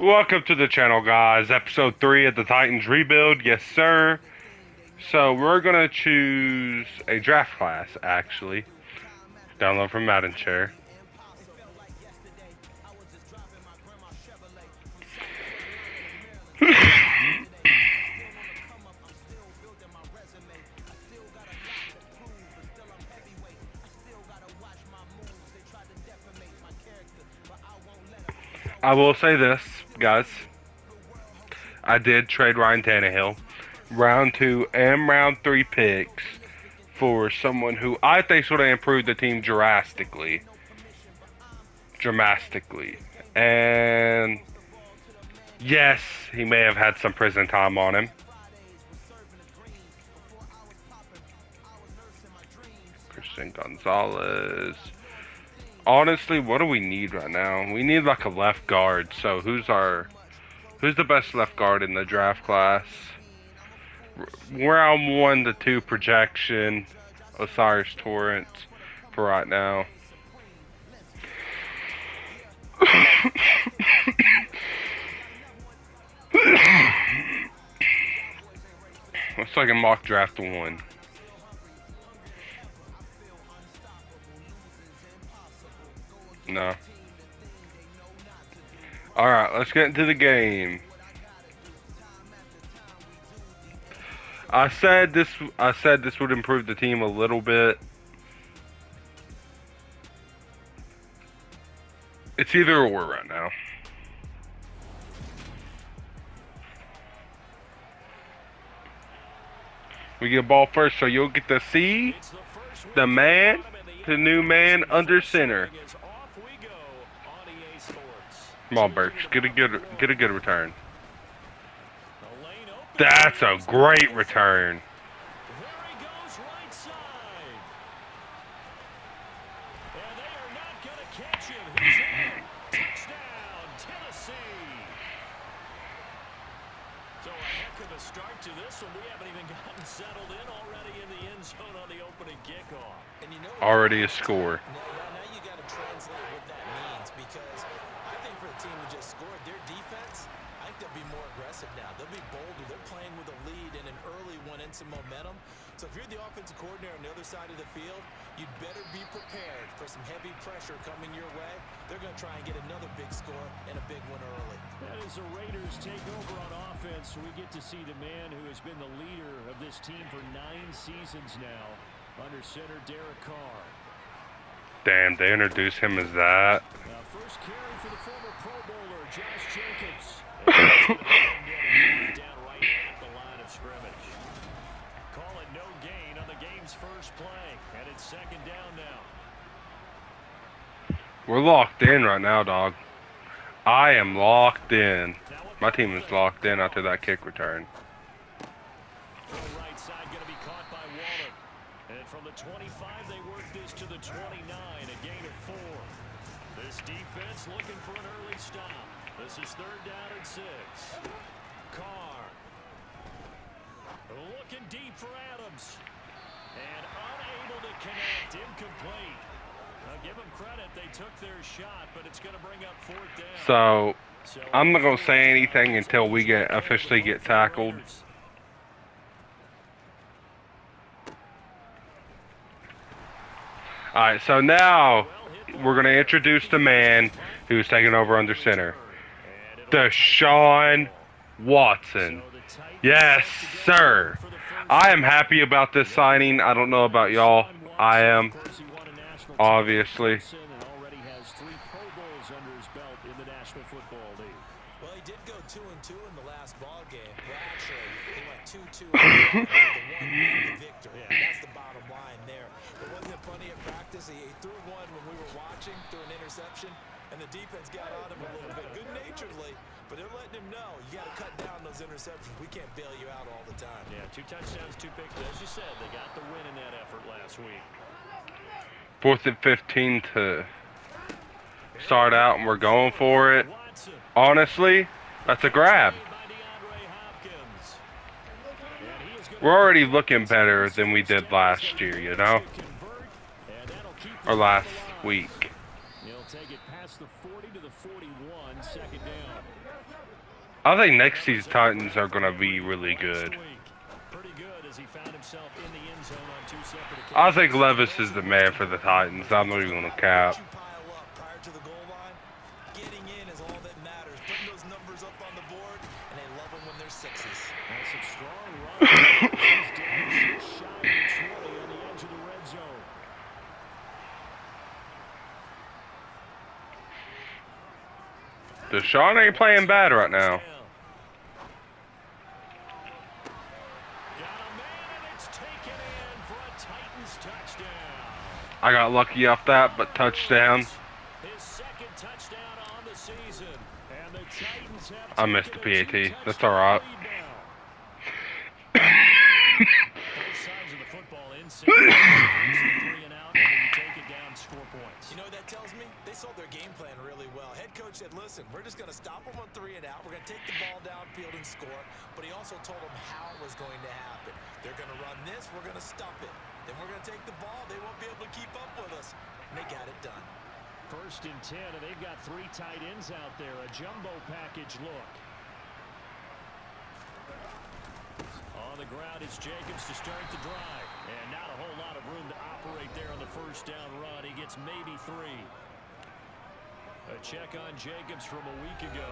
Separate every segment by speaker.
Speaker 1: Welcome to the channel, guys. Episode 3 of the Titans Rebuild. Yes, sir. So, we're going to choose a draft class, actually. Download from Madden Chair. I will say this, guys. I did trade Ryan Tannehill. Round 2 and round 3 picks for someone who I think would have improved the team drastically. And yes, he may have had some prison time on him. Christian Gonzalez. Honestly, what do we need right now? We need like a left guard. So who's the best left guard in the draft class? Round 1 to 2 projection. Osiris Torrance for right now. Looks like a mock draft 1. No. Alright, let's get into the game. I said this would improve the team a little bit. It's either or right now. We get ball first, so you'll get to see the new man under center. Come on, Birch, get a good return. That's a great return.
Speaker 2: Start to this one. We haven't even gotten settled in already in the end zone on the opening kickoff.
Speaker 3: And you know
Speaker 1: already a score.
Speaker 3: Now you got to translate what that means, because I think for the team to just score their defense, I think they'll be more aggressive now. They'll be bolder. They're playing with a lead and an early one and some momentum. So if you're the offensive coordinator on the other side of the field, you'd better be prepared for some heavy pressure coming your way. They're going to try and get another big score and a big one early.
Speaker 2: And as the Raiders take over on offense, we get to see the man who has been the leader of this team for 9 seasons now, under center Derek Carr.
Speaker 1: Damn, they introduced him as that.
Speaker 2: First carry for the former Pro Bowler, Josh Jacobs. Down right at the line of scrimmage. Call it no gain on the game's first play, and it's second down now.
Speaker 1: We're locked in right now, dog. I am locked in. My team is locked in after that kick return.
Speaker 2: Right side going to be caught by Waller. And from the 25, they work this to the 29, a gain of 4. This defense looking for an early stop. This is third down and 6. Carr. Looking deep for Adams. And unable to connect. Incomplete. Now give them credit. They took their shot, but it's going to bring up fourth down.
Speaker 1: So, I'm not going to say anything until we officially get tackled. Alright, so now we're going to introduce the man who's taking over under center. Deshaun Watson. Yes, sir. I am happy about this signing. I don't know about y'all. I am, obviously.
Speaker 3: Well, he did go 2-2 in the last ball game. Well, actually, he went 2-2 in the victory. That's the bottom line there. But wasn't it funny at practice? He threw one when we were watching, threw an interception, and the defense got on him a little bit, good-naturedly. But they're letting him know, you got to cut down those interceptions. We can't bail you out all the time.
Speaker 2: Yeah, 2 touchdowns, 2 picks. But as you said, they got the win in that effort last week.
Speaker 1: 4th and 15 to start out, and we're going for it. Honestly, that's a grab. We're already looking better than we did last year, you know? Or last week.
Speaker 2: He'll take it past the 40 to the 41, second down.
Speaker 1: I think next season's Titans are gonna be really good.
Speaker 2: Pretty good as he found himself in the end zone on 2 separate occasions.
Speaker 1: I think Levis is the man for the Titans. I'm not even gonna cap.
Speaker 3: You pile up prior to the goal line. Getting in is all that matters. Putting those numbers up on the board, and they love them when they're sixes.
Speaker 2: That's some strong runs. He's down just shy of the 20 on the edge of the red zone.
Speaker 1: Deshaun ain't playing bad right now.
Speaker 2: Got a man, and it's taken in for a Titans touchdown.
Speaker 1: I got lucky off that, but touchdown.
Speaker 2: His second touchdown on the season. And the Titans have
Speaker 1: I missed the
Speaker 2: taken a
Speaker 1: PAT.
Speaker 2: two-touchdown
Speaker 1: That's alright.
Speaker 2: lead now. Both sides of the football in sync. First and 3 and out, and when you take it down, score points.
Speaker 3: You know what that tells me? They sold their game plan really well. Head coach said, listen, we're just going to stop them on 3 and out. We're going to take the ball downfield and score. But he also told them how it was going to happen. They're going to run this. We're going to stop it. Then we're going to take the ball. They won't be able to keep up with us. And they got it done.
Speaker 2: First and 10, and they've got 3 tight ends out there. A jumbo package look. On the ground is Jacobs to start the drive. And not a whole lot of room to operate there on the first down run. He gets maybe 3. A check on Jacobs from a week ago.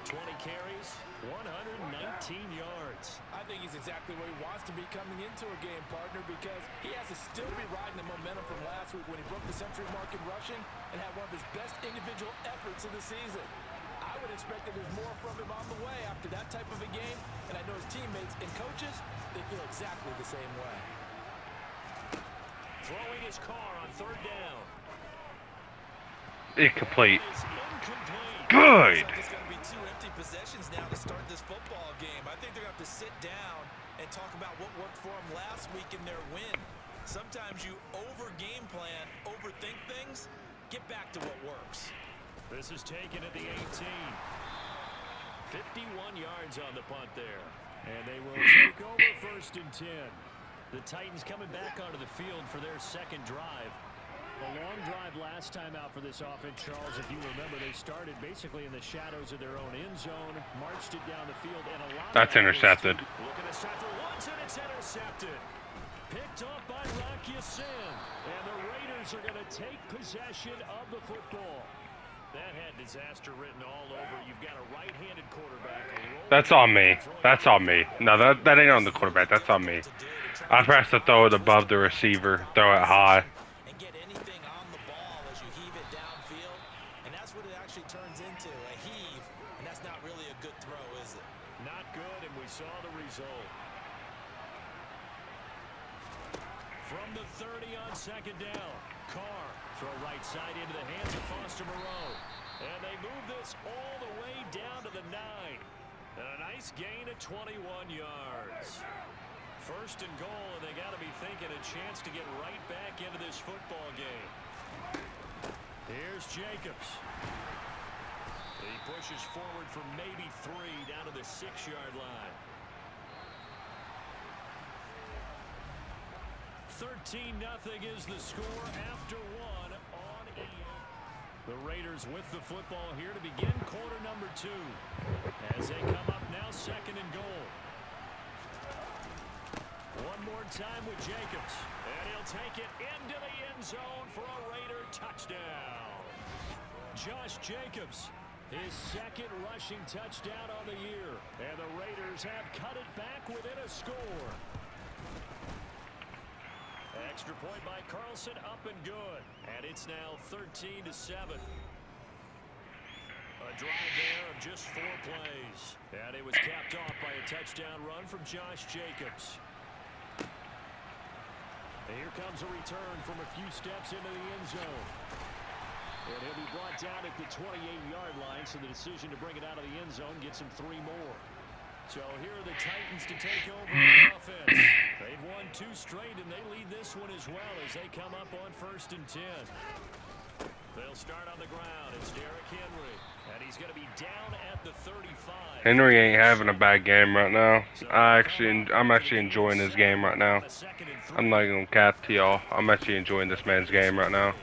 Speaker 2: 20 carries, 119 yards.
Speaker 3: I think he's exactly where he wants to be coming into a game, partner, because he has to still be riding the momentum from last week when he broke the century mark in rushing and had one of his best individual efforts of the season. I would expect that there's more from him on the way after that type of a game, and I know his teammates and coaches, they feel exactly the same way.
Speaker 2: Throwing his car on 3rd down.
Speaker 1: Incomplete.
Speaker 2: Is incomplete.
Speaker 1: Good.
Speaker 3: It's going to be 2 empty possessions now to start this football game. I think they're going to have to sit down and talk about what worked for them last week in their win. Sometimes you over-game plan, overthink things. Get back to what works.
Speaker 2: This is taken at the 18. 51 yards on the punt there. And they will take over 1st and 10. The Titans coming back onto the field for their second drive. A long drive last time out for this offense, Charles. If you remember, they started basically in the shadows of their own end zone, marched it down the field, and a lot
Speaker 1: That's
Speaker 2: of that
Speaker 1: intercepted.
Speaker 2: Look at the shot for once, and it's intercepted. Picked off by Rock Ya-Sin. And the Raiders are going to take possession of the football. That had disaster written all over. You've got a right-handed quarterback.
Speaker 1: That's on me. That's on me. No, that ain't on the quarterback. That's on me. I pressed to throw it above the receiver. Throw it high.
Speaker 3: And get anything on the ball as you heave it downfield. And that's what it actually turns into, a heave. And that's not really a good throw, is it?
Speaker 2: Not good, and we saw the result. From the 30 on 2nd down. Carr, throw right side into the hands of Foster Moreau. And they move this all the way down to the 9. And a nice gain of 21 yards. 1st and goal, and they got to be thinking a chance to get right back into this football game. Here's Jacobs. He pushes forward for maybe 3 down to the 6-yard line. 13-0 is the score after 1 on ESPN. The Raiders with the football here to begin quarter number 2. As they come up now 2nd and goal. One more time with Jacobs. And he'll take it into the end zone for a Raider touchdown. Josh Jacobs, his 2nd rushing touchdown on the year. And the Raiders have cut it back within a score. Extra point by Carlson, up and good. And it's now 13-7. A drive there of just 4 plays. And it was capped off by a touchdown run from Josh Jacobs. And here comes a return from a few steps into the end zone. And he'll be brought down at the 28-yard line, so the decision to bring it out of the end zone gets him 3 more. So here are the Titans to take over the offense. They've won 2 straight, and they lead this one as well as they come up on 1st and 10. They'll start on the ground. It's Derrick Henry, and he's going to be down at the 35.
Speaker 1: Henry ain't having a bad game right now. I'm actually enjoying this game right now. I'm not gonna cap to y'all. I'm actually enjoying this man's game right now.
Speaker 2: And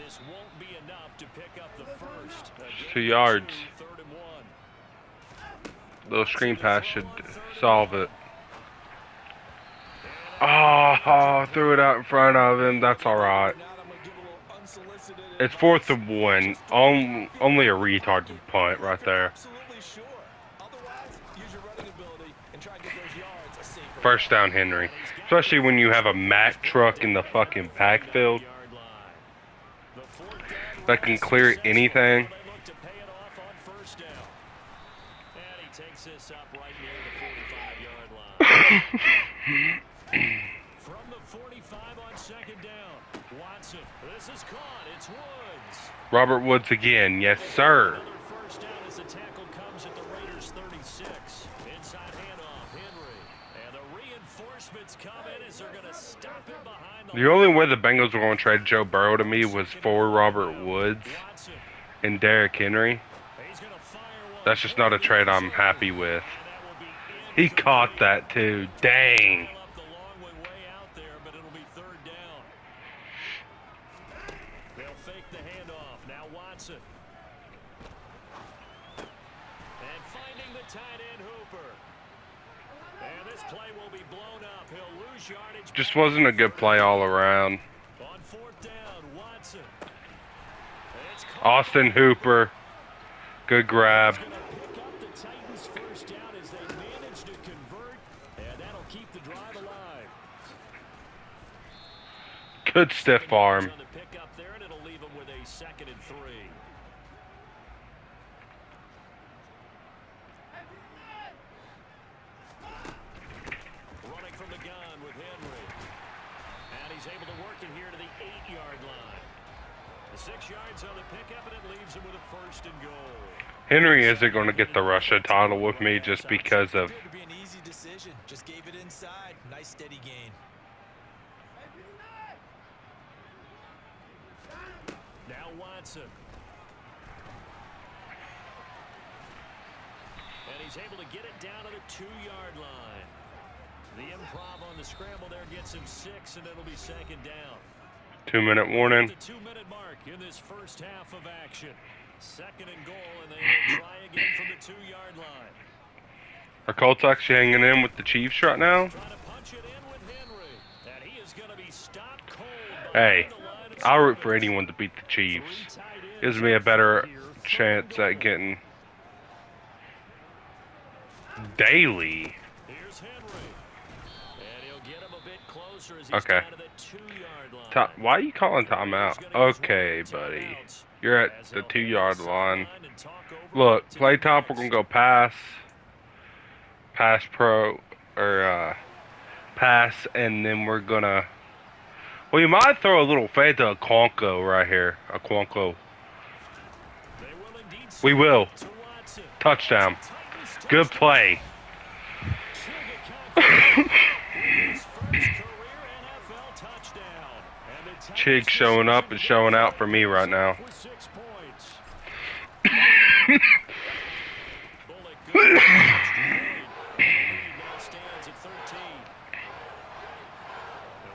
Speaker 2: this won't be enough to pick up the first.
Speaker 1: 2 yards.
Speaker 2: 3rd and 1.
Speaker 1: Little screen pass should solve it. Oh, threw it out in front of him. That's all right. It's 4th and 1. Only a retard would punt right there. First down, Henry. Especially when you have a Mack truck in the fucking pack field that can clear anything.
Speaker 2: From the 45 on 2nd down, Watson. This is caught. It's Woods.
Speaker 1: Robert Woods again. Yes, sir.
Speaker 2: Another first down as the tackle comes at the Raiders 36. Inside handoff, Henry. And the reinforcements come in as they're going to stop him behind the
Speaker 1: The only way the Bengals were going to trade Joe Burrow to me was for Robert Woods and Derrick Henry. That's just not a trade I'm happy with. He caught that too. Dang.
Speaker 2: They'll fake the handoff. Now Watson. And finding the tight end Hooper. And this play will be blown up. He'll lose yardage.
Speaker 1: Just wasn't a good play all around.
Speaker 2: On 4th down, Watson.
Speaker 1: Austin Hooper. Good grab.
Speaker 2: Pick up the Titans first down as they manage to convert, and that'll keep the drive alive.
Speaker 1: Good stiff arm.
Speaker 2: On the pick up there, and it'll leave them with a 2nd and 3. Running from the gun with Henry. And he's able to work it here to the 8-yard line. The 6 yards on the pickup, and it leaves him with a 1st and goal.
Speaker 1: Henry isn't going to get the Russia title with me just because of...
Speaker 3: Appeared to be an easy decision. Just gave it inside. Nice steady gain.
Speaker 2: Now Watson. And he's able to get it down to the 2-yard line. The improv on the scramble there gets him 6, and it'll be 2nd down.
Speaker 1: 2-minute warning.
Speaker 2: The 2-minute mark in this first half of action. 2nd and goal, and they will try again from the 2-yard line.
Speaker 1: Are Colts actually hanging in with the Chiefs right now?
Speaker 2: Trying to punch it in with Henry. And he is going to be stopped cold.
Speaker 1: Hey, I'll root for anyone to beat the Chiefs. Gives me a better chance at getting Daly.
Speaker 2: Here's Henry. And he'll get him a bit closer as he's
Speaker 1: Okay.
Speaker 2: down to the 2-yard line.
Speaker 1: Why are you calling timeout? Okay, buddy. You're at the 2-yard line. Look, play top, we're going to go pass pro, or pass, and then we're going to... Well, you might throw a little fade to Okonkwo right here. Okonkwo. We will. Touchdown. Good play. Chig showing up and showing out for me right now.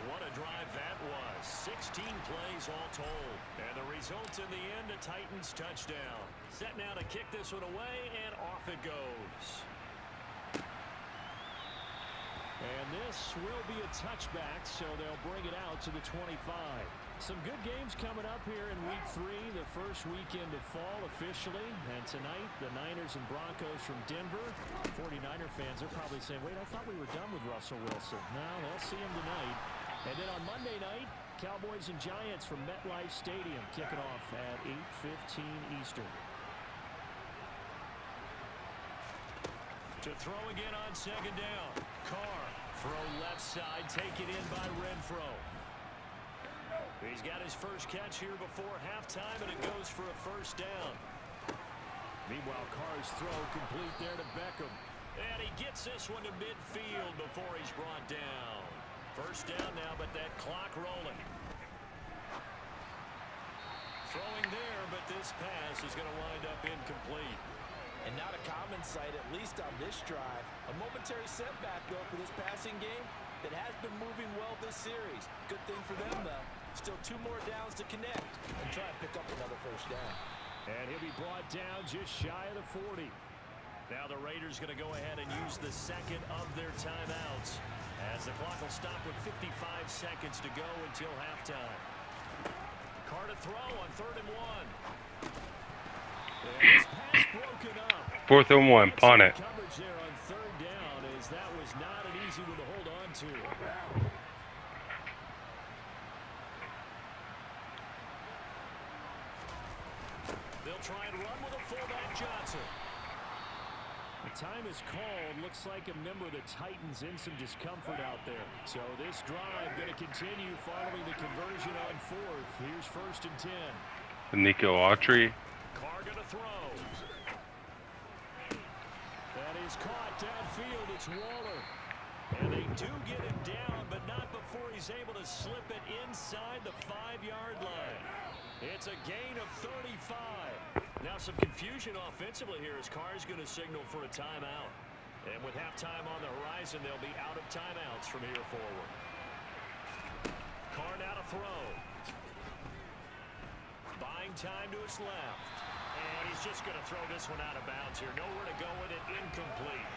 Speaker 2: What a drive that was. 16 plays all told. And the result in the end, a Titans touchdown. Set now to kick this one away, and off it goes. And this will be a touchback, so they'll bring it out to the 25. Some good games coming up here in Week 3, the first weekend of fall officially. And tonight, the Niners and Broncos from Denver. 49er fans are probably saying, wait, I thought we were done with Russell Wilson. No, they'll see him tonight. And then on Monday night, Cowboys and Giants from MetLife Stadium kicking off at 8:15 Eastern. To throw again on 2nd down. Carr, throw left side, take it in by Renfro. He's got his first catch here before halftime, and it goes for a 1st down. Meanwhile, Carr's throw complete there to Beckham. And he gets this one to midfield before he's brought down. 1st down now, but that clock rolling. Throwing there, but this pass is going to wind up incomplete.
Speaker 3: And not a common sight, at least on this drive. A momentary setback, though, for this passing game that has been moving well this series. Good thing for them, though. Still 2 more downs to connect and try and pick up another 1st down.
Speaker 2: And he'll be brought down just shy of the 40. Now the Raiders going to go ahead and use the second of their timeouts as the clock will stop with 55 seconds to go until halftime. Carr to throw on 3rd and 1. And this pass broken up.
Speaker 1: 4th and 1, punt it.
Speaker 2: Coverage there on 3rd down as that was not an easy one to hold on to. They'll try and run with a fullback Johnson. The time is called. Looks like a member of the Titans in some discomfort out there. So this drive going to continue following the conversion on 4th. Here's 1st and 10.
Speaker 1: Nico Autry.
Speaker 2: Carr going to throw. That is caught downfield. It's Waller. And they do get him down, but not before he's able to slip it inside the 5-yard line. It's a gain of 35. Now some confusion offensively here as Carr's going to signal for a timeout. And with halftime on the horizon, they'll be out of timeouts from here forward. Carr now to throw. Buying time to his left. And he's just going to throw this one out of bounds here. Nowhere to go with it. Incomplete.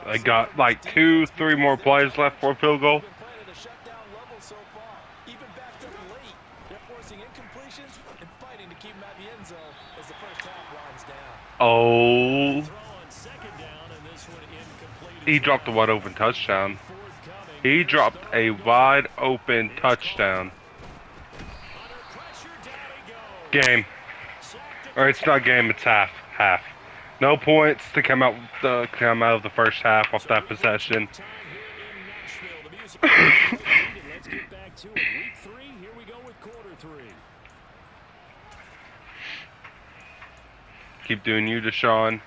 Speaker 1: They got like 2-3 more plays left for a field goal. Oh. He dropped a wide open touchdown. He dropped a wide open touchdown. Game. Or it's not game, it's half. Half. No points to come out of the first half off that possession.
Speaker 2: Let's get back to it. Week 3, here we go with quarter 3.
Speaker 1: Keep doing you, Deshaun.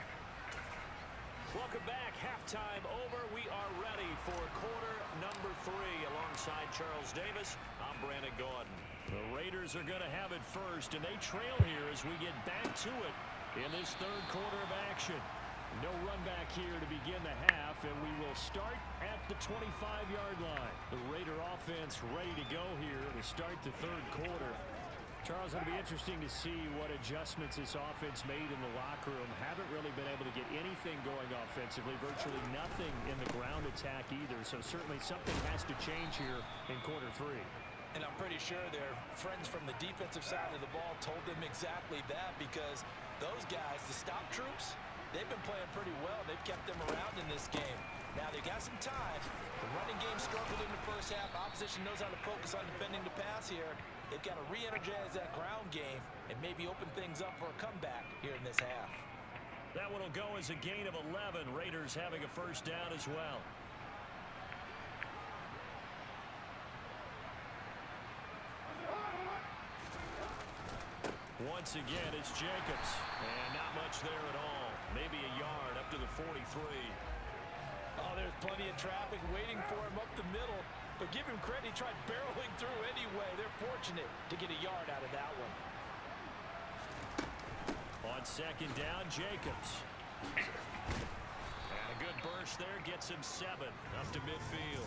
Speaker 2: Welcome back. Halftime over. We are ready for quarter number 3. Alongside Charles Davis, I'm Brandon Gaudin. The Raiders are going to have it first, and they trail here as we get back to it in this 3rd quarter of action. No run back here to begin the half, and we will start at the 25-yard line. The Raider offense ready to go here to start the 3rd quarter. Charles, it'll be interesting to see what adjustments this offense made in the locker room. Haven't really been able to get anything going offensively, virtually nothing in the ground attack either. So certainly something has to change here in quarter 3.
Speaker 3: And I'm pretty sure their friends from the defensive side of the ball told them exactly that, because those guys, the stop troops, they've been playing pretty well. They've kept them around in this game. Now they got some time. The running game struggled in the first half. Opposition knows how to focus on defending the pass here. They've got to re-energize that ground game and maybe open things up for a comeback here in this half.
Speaker 2: That one will go as a gain of 11. Raiders having a first down as well. Once again, it's Jacobs. And not much there at all. Maybe a yard up to the 43.
Speaker 3: Oh, there's plenty of traffic waiting for him up the middle. But give him credit, he tried barreling through anyway. They're fortunate to get a yard out of that one.
Speaker 2: On 2nd down, Jacobs. And a good burst there gets him 7 up to midfield.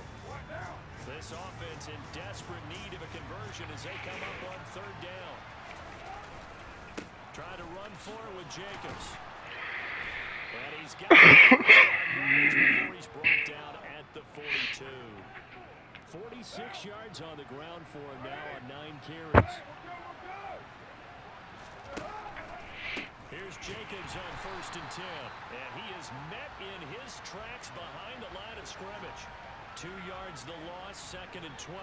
Speaker 2: This offense in desperate need of a conversion as they come up on 3rd down. Try to run for it with Jacobs. And he's got it before he's brought down at the 42. 46 yards on the ground for him now on 9 carries. Here's Jacobs on 1st and 10. And he is met in his tracks behind the line of scrimmage. 2 yards the loss, 2nd and 12.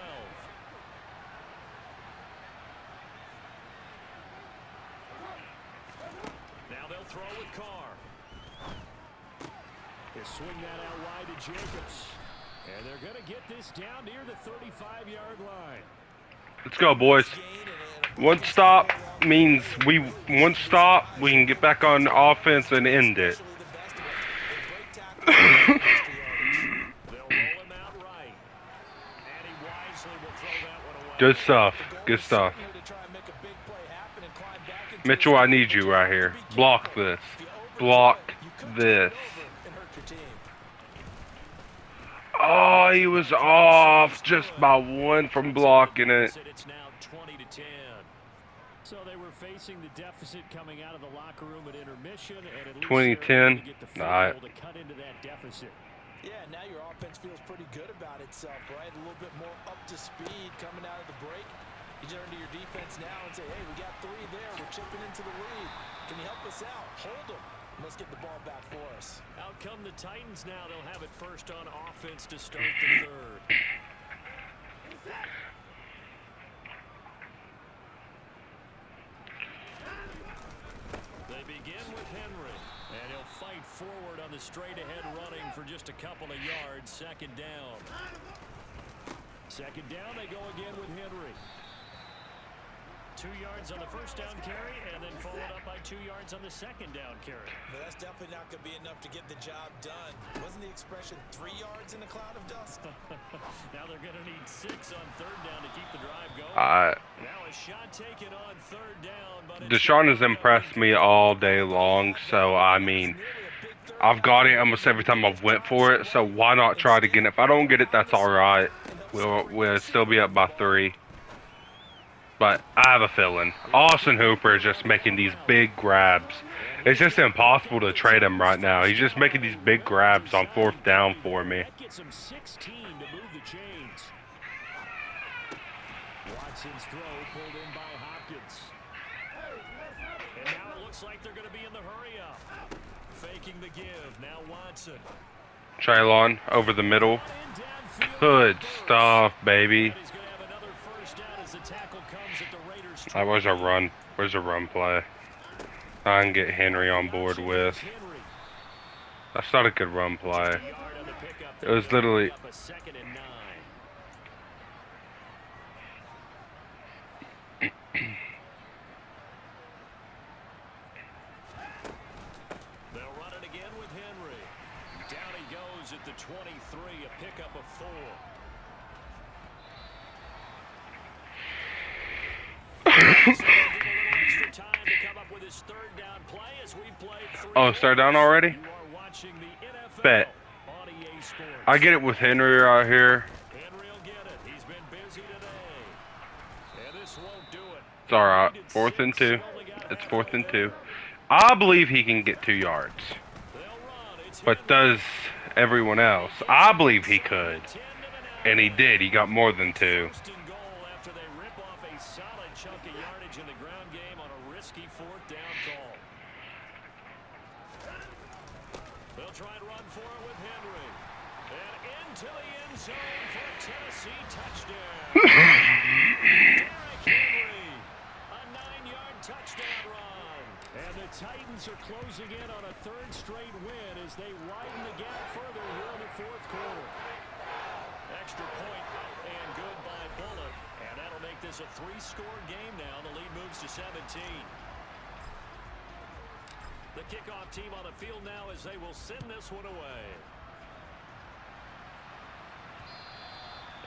Speaker 2: Now they'll throw with Carr. They swing that out wide to Jacobs. And they're going to get this down near the 35-yard line.
Speaker 1: Let's go, boys. One stop means we can get back on offense and end it.
Speaker 2: They'll roll him out right. And he wisely will throw that one away.
Speaker 1: Good stuff. Good stuff. Mitchell, I need you right here. Block this. Block this. Oh, he was off just by 1 from blocking it.
Speaker 2: It's now 20-10. So they were facing the deficit coming out of the locker room at intermission, and at least
Speaker 1: 2010.
Speaker 2: to get the field
Speaker 1: Alright.
Speaker 2: goal to cut into that deficit.
Speaker 3: Yeah, now your offense feels pretty good about itself, right? A little bit more up to speed coming out of the break. You turn to your defense now and say, hey, we got 3 there. We're chipping into the lead. Can you help us out? Hold them. Let's get the ball back for us.
Speaker 2: Out come the Titans now. They'll have it first on offense to start the third. They begin with Henry, and he'll fight forward on the straight-ahead running for just a couple of yards. Second down. Second down, they go again with Henry. 2 yards on the first down carry, and then followed up by 2 yards on the second down carry.
Speaker 3: But that's definitely not going to be enough to get the job done. Wasn't the expression 3 yards in a cloud of dust?
Speaker 2: Now they're going to need 6 on third down to keep the drive going. Now a shot taken on third down, but
Speaker 1: Deshaun has impressed me all day long, so I mean, I've got it almost every time I've went for it, so why not try it again? If I don't get it, that's alright. We'll still be up by 3. But I have a feeling Austin Hooper is just making these big grabs. It's just impossible to trade him right now. He's just making these big grabs on 4th down for me.
Speaker 2: That gets him 16 to move the chains. Watson's throw pulled in by Hopkins. And now it looks like they're going to be in the hurry up. Faking the give. Now Watson.
Speaker 1: Traylon over the middle. Good stuff, baby. That was a run. Where's a run play? I can get Henry on board with. That's not a good run play. It was literally.
Speaker 2: They'll run it again with Henry. Down he goes at the 23, a pickup of 4.
Speaker 1: Oh, it's third down already? Bet. I get it with Henry right here. It's alright. 4th and 2. It's 4th and 2. I believe he can get 2 yards. But does everyone else? I believe he could. And he did. He got more than 2.
Speaker 2: Try and run for it with Henry. And into the end zone for a Tennessee touchdown. Derrick Henry, a 9-yard touchdown run. And the Titans are closing in on a 3rd straight win as they widen the gap further here in the 4th quarter. Extra point up and good by Bullock. And that'll make this a 3-score game now. The lead moves to 17. The kickoff team on the field now as they will send this one away.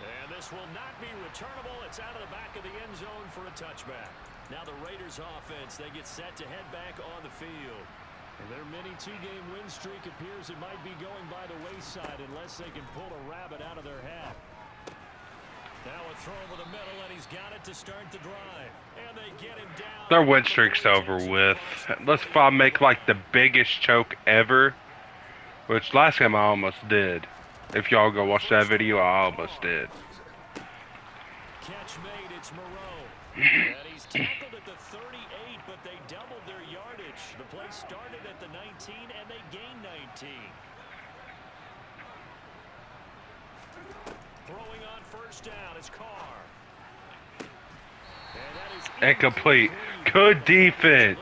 Speaker 2: And this will not be returnable. It's out of the back of the end zone for a touchback. Now the Raiders offense, they get set to head back on the field. And their mini 2-game win streak appears it might be going by the wayside unless they can pull a rabbit out of their hat. Now a throw over the middle, and he's got it to start the drive. And they get him down.
Speaker 1: Their win streak's over with. Let's make like the biggest choke ever. Which last game I almost did. If y'all go watch that video, I almost did.
Speaker 2: Catch made, it's Moreau. And he's tackled at the 38, but they doubled their yardage. The play started at the 19, and they gained 19. Throwing on first down is Carr.
Speaker 1: Incomplete. Good defense.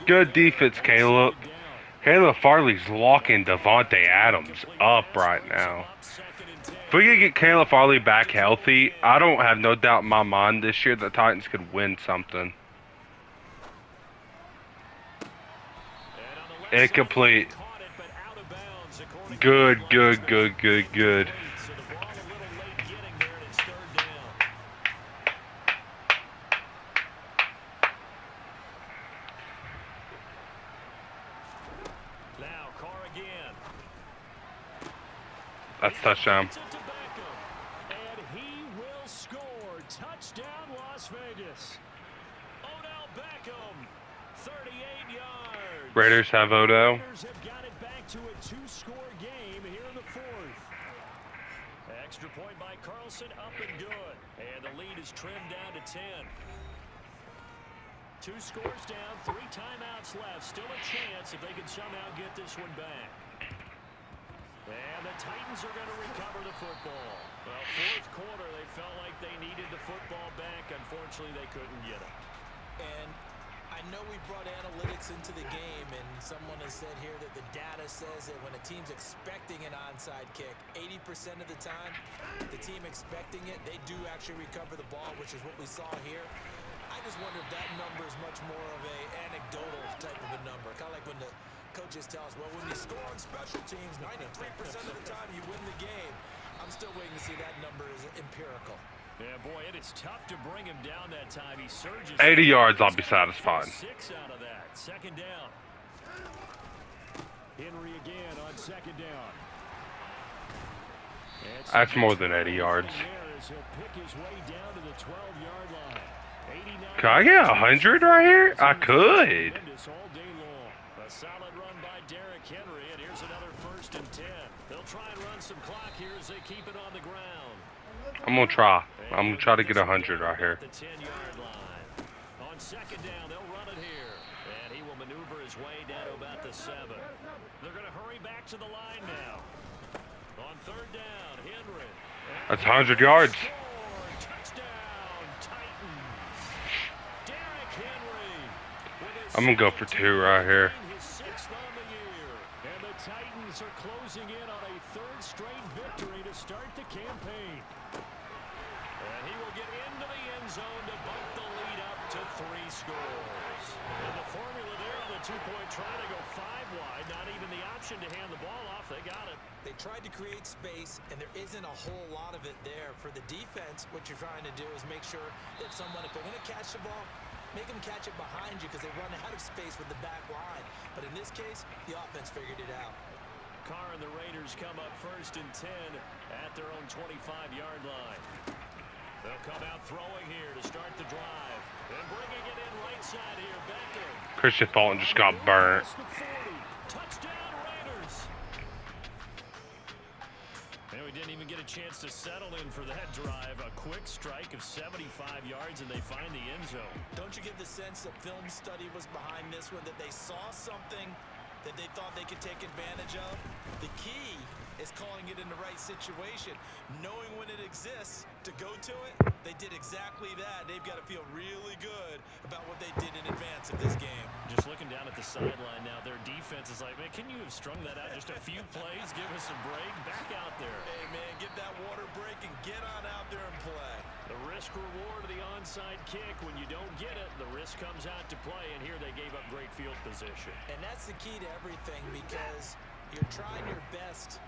Speaker 1: Good defense, Caleb. Caleb Farley's locking Devontae Adams up right now. If we could get Caleb Farley back healthy, I don't have no doubt in my mind this year the Titans could win something. Incomplete. Good, good, good, good, good. That's touchdown.
Speaker 2: And he will score. Touchdown, Las Vegas. Odell Beckham
Speaker 1: Raiders have Odell.
Speaker 2: Raiders have got it back to a two-score game here in the fourth. Extra point by Carlson, up and good. And the lead is trimmed down to 10. 2 scores down, 3 timeouts left. Still a chance if they can somehow get this one back. And the Titans are going to recover the football. Well, fourth quarter, they felt like they needed the football back. Unfortunately, they couldn't get it.
Speaker 3: And I know we brought analytics into the game, and someone has said here that the data says that when a team's expecting an onside kick, 80% of the time, the team expecting it, they do actually recover the ball, which is what we saw here. I just wonder if that number is much more of a anecdotal type of a number. Kind of like when the coaches tell us, well, when you score on special teams, 93% of the time you win the game. I'm still waiting to see that number is empirical.
Speaker 2: Yeah, boy, it is tough to bring him down that time. He surges.
Speaker 1: 80 yards, I'll be satisfied.
Speaker 2: 6 out of that. Second down. Henry again on second down.
Speaker 1: That's more than 80 yards.
Speaker 2: He'll pick his way down to the 12-yard line.
Speaker 1: Could I get 100 right here? I could.
Speaker 2: All day long. A solid run by Derrick Henry, and here's another 1st and 10. They'll try and run some clock here as they keep it on the ground.
Speaker 1: I'm going to try. I'm going to try to get 100 right here.
Speaker 2: The 10-yard line. On second down, they'll run it here. And he will maneuver his way down to about the 7. They're going to hurry back to the line now. On third down, Henry.
Speaker 1: That's 100 yards.
Speaker 2: Touchdown, Titans. Derrick Henry.
Speaker 1: I'm going to go for 2 right here.
Speaker 2: His 6th on the year. And the Titans are closing in on a 3rd straight victory to start the campaign. And he will get into the end zone to bump the lead up to 3 scores. And the formula there on the 2-point try to go 5 wide. Not even the option to hand the ball off. They got it.
Speaker 3: They tried to create space, and there isn't a whole lot of it there. For the defense, what you're trying to do is make sure that someone, if they're going to catch the ball, make them catch it behind you because they run out of space with the back line. But in this case, the offense figured it out.
Speaker 2: Carr and the Raiders come up 1st and 10 at their own 25-yard line. They'll come out throwing here to start the drive. And bringing it in right side here, Becker.
Speaker 1: Christian Fulton just got burnt.
Speaker 2: Touchdown, Raiders. And we didn't even get a chance to settle in for that drive. A quick strike of 75 yards, and they find the end zone.
Speaker 3: Don't you get the sense that film study was behind this one, that they saw something that they thought they could take advantage of? The key is calling it in the right situation, knowing when it exists to go to it. They did exactly that. They've got to feel really good about what they did in advance of this game.
Speaker 2: Just looking down at the sideline now, their defense is like, man, can you have strung that out just a few plays? Give us a break. Back out there.
Speaker 3: Hey, man, get that water break and get on out there and play.
Speaker 2: The risk reward of the onside kick. When you don't get it, the risk comes out to play, and here they gave up great field position.
Speaker 3: And that's the key to everything, because you're trying your best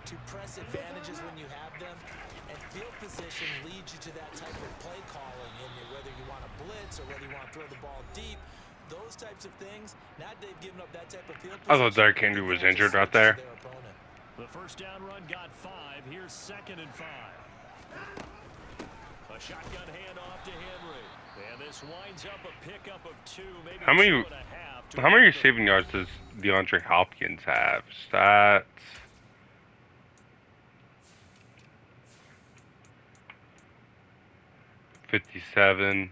Speaker 3: to press advantages when you have them, and field position leads you to that type of play calling, and whether you want to blitz or whether you want to throw the ball deep, those types of things. Now they've given up that type of field position.
Speaker 1: I thought Derrick Henry was injured right there.
Speaker 2: The first down run got 5. Here's 2nd and 5. A shotgun handoff to Henry, and this winds up a pickup of 2, maybe
Speaker 1: How many
Speaker 2: 2.5.
Speaker 1: How many receiving yards does DeAndre Hopkins have? Stats. $57.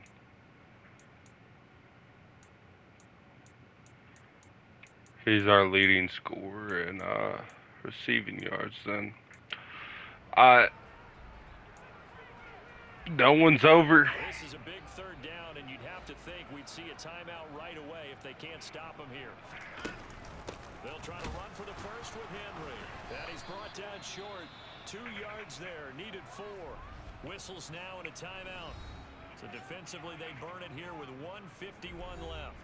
Speaker 1: He's our leading scorer in receiving yards then. No one's over.
Speaker 2: This is a big 3rd down, and you'd have to think we'd see a timeout right away if they can't stop him here. They'll try to run for the first with Henry. And he's brought down short. 2 yards there, needed 4. Whistles now and a timeout. So defensively, they burn it here with 1:51 left.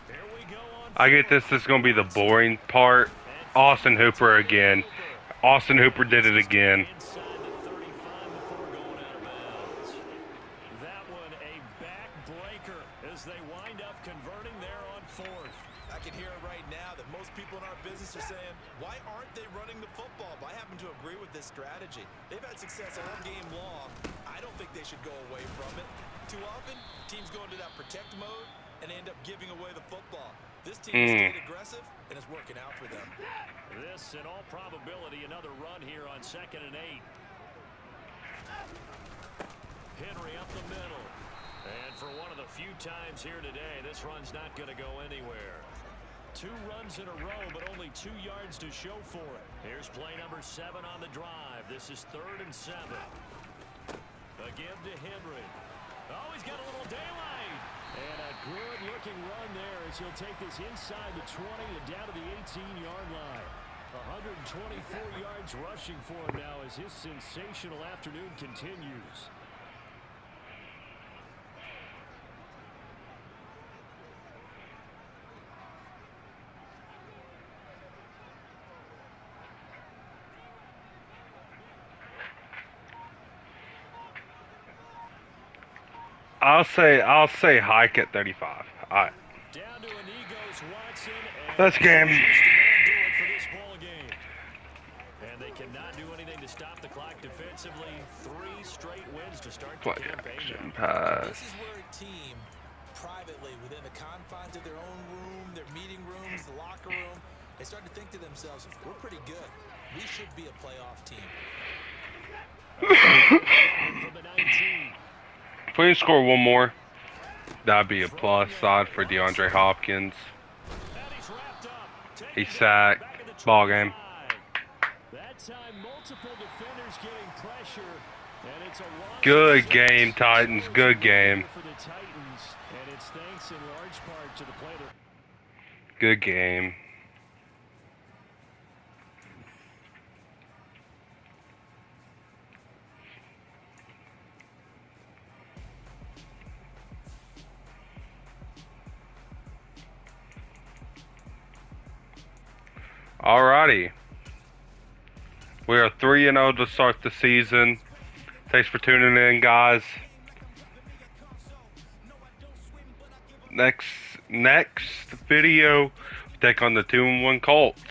Speaker 2: Here we go on.
Speaker 1: I get this. This is going to be the boring part. Austin Hooper again. Austin Hooper did it again.
Speaker 2: Inside the 35 before going out of bounds. That one a backbreaker as they wind up converting there on 4th.
Speaker 3: I can hear it right now that most people in our business are saying, why aren't they running the football? I happen to this strategy. They've had success all game long. I don't think they should go away from it. Too often, teams go into that protect mode and end up giving away the football. This team has stayed aggressive, and it's working out for them.
Speaker 2: This, in all probability, another run here on 2nd and 8. Henry up the middle. And for one of the few times here today, this run's not going to go anywhere. 2 runs in a row, but only 2 yards to show for it. Here's play number 7 on the drive. This is 3rd and 7. A give to Henry. Oh, he's got a little daylight. And a good-looking run there as he'll take this inside the 20 and down to the 18-yard line. 124 yards rushing for him now as his sensational afternoon continues.
Speaker 1: I'll say hike at 35. All right.
Speaker 2: Down to Anigos Watson.
Speaker 1: That's game.
Speaker 2: For this ball game. And they cannot do anything to stop the clock defensively. 3 straight wins to start the
Speaker 1: Play
Speaker 2: campaign.
Speaker 1: action
Speaker 3: Now,
Speaker 1: pass.
Speaker 3: this is where a team, privately, within the confines of their own room, their meeting rooms, the locker room, they start to think to themselves, we're pretty good. We should be a playoff team.
Speaker 2: From the 19.
Speaker 1: If we can score one more, that'd be a plus side for DeAndre Hopkins.
Speaker 2: And he's wrapped up.
Speaker 1: He's sacked. Ball game.
Speaker 2: That time, multiple defenders getting pressure, and it's a loss.
Speaker 1: Good game, Titans. Good game.
Speaker 2: For the Titans, and it's thanks in large part to the play that
Speaker 1: Good game. Alrighty. We are 3-0 to start the season. Thanks for tuning in, guys. Next video, take on the 2-1 Colts.